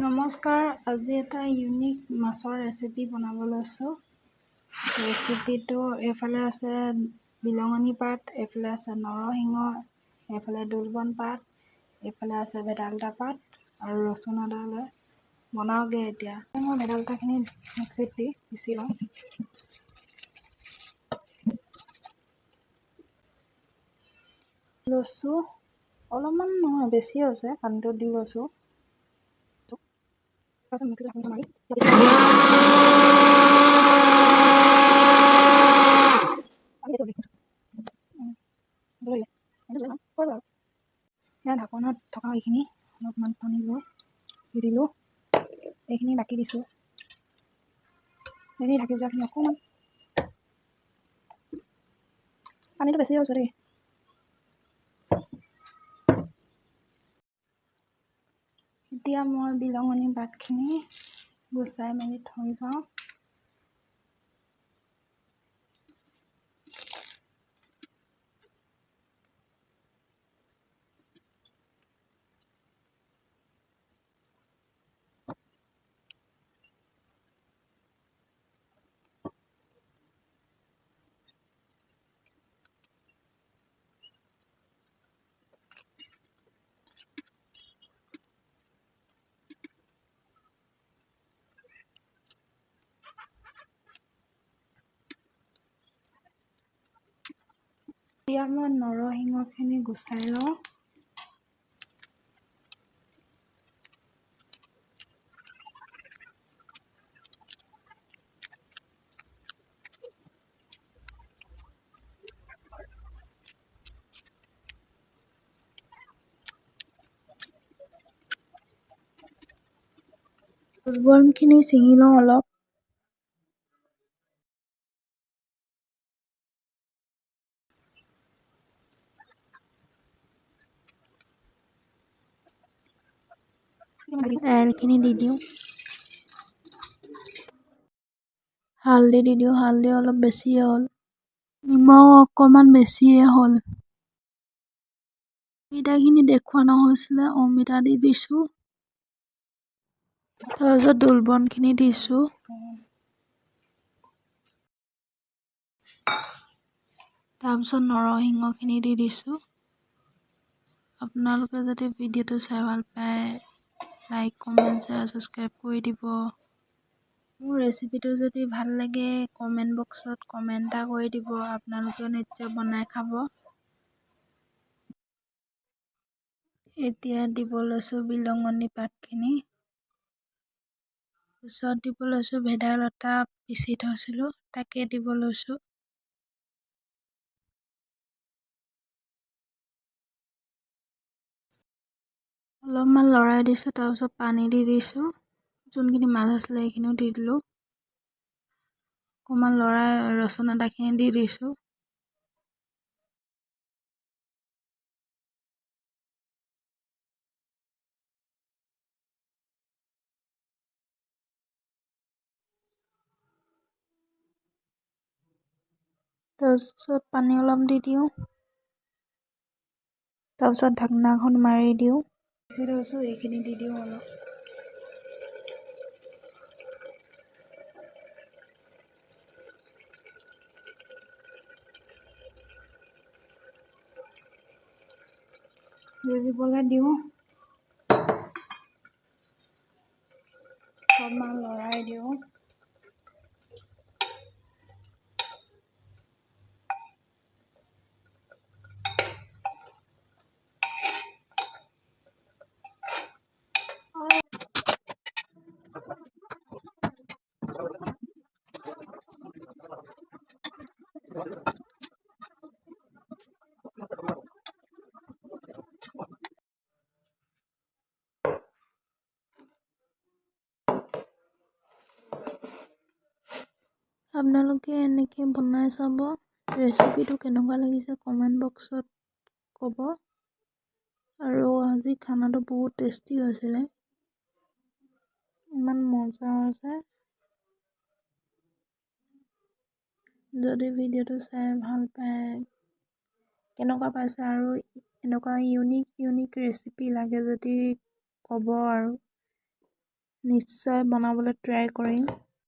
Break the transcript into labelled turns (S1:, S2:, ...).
S1: নমস্কাৰ, আজি এটা ইউনিক মাছৰ ৰেচিপি বনাব লৈছোঁ। ৰেচিপিটো এইফালে আছে বিলঙনি পাত, এইফালে আছে নৰসিংহ, এইফালে দোলবন পাত, এইফালে আছে ভেদাইলতা পাত আৰু ৰচুন আদা লৈ বনাওঁগৈ এতিয়া। মই ভেদাইলতাখিনি মিক্সিত দি পিচি লওঁ। লৈছোঁ অলপমান নহয়, বেছি হৈছে, পানীটো দি লৈছোঁ। মিক্সিত মাৰি ইয়াত ঢাকনত থকা এইখিনি অলপমান পানী লৈ দি দিলোঁ। এইখিনি ঢাকি দিছোঁ। এইখিনি ঢাকি যোৱাখিনি অকণমান পানীটো বেছি হৈছে দেই। এতিয়া মই বিলঙনি পাতখিনি গুচাই মেলি থৈ যাওঁ। এতিয়া মই নৰসিংহখিনি গুচাই লওঁ। দোলবনখিনি ছিঙি লওঁ অলপ। দাইলখিনি দি দিওঁ। হালধি দি দিওঁ, হালধি অলপ বেছিয়ে হ'ল। নিমখ অকণমান বেছিয়ে হ'ল। অমিতাখিনি দেখুওৱা নহৈছিলে, অমিতা দি দিছোঁ। তাৰপিছত দোলবনখিনি দিছোঁ। তাৰপিছত নৰসিংহখিনি দি দিছোঁ। আপোনালোকে যদি ভিডিঅ'টো চাই ভাল পায়, লাইক, কমেণ্ট, শ্বেয়াৰ, ছাবস্ক্ৰাইব কৰি দিব। মোৰ ৰেচিপিটো যদি ভাল লাগে, কমেণ্ট বক্সত কমেণ্ট এটা কৰি দিব। আপোনালোকেও নিশ্চয় বনাই খাব। এতিয়া দিব লৈছোঁ বিলঙনি পাতখিনি। ওচৰত দিব লৈছোঁ ভেদাইলতা পিচি থৈছিলোঁ, তাকে দিব লৈছোঁ। অলপমান লৰাই দিছোঁ, তাৰপিছত পানী দি দিছোঁ। যোনখিনি মাছ আছিলে সেইখিনিও দি দিলোঁ। অকণমান লৰাই ৰচুন আদাখিনি দি দিছোঁ। তাৰপিছত পানী অলপ দি দিওঁ। তাৰপিছত ঢাকনাখন মাৰি দিওঁ। বেছি লৈছোঁ, এইখিনি দি দিওঁ অলপ। দিবলৈ দিওঁ। অকণমান লৰাই দিওঁ। আপোনালোকে এনেকৈ বনাই চাব। ৰেচিপিটো কেনেকুৱা লাগিছে কমেণ্ট বক্সত ক'ব। আৰু আজি খানাটো বহুত টেষ্টি হৈছিলে। ইমান মজা হৈছে। যদি ভিডিঅ'টো চাই ভাল পায়, কেনেকুৱা পাইছে আৰু এনেকুৱা ইউনিক ৰেচিপি লাগে যদি ক'ব আৰু। নিশ্চয় বনাবলৈ ট্ৰাই কৰিম।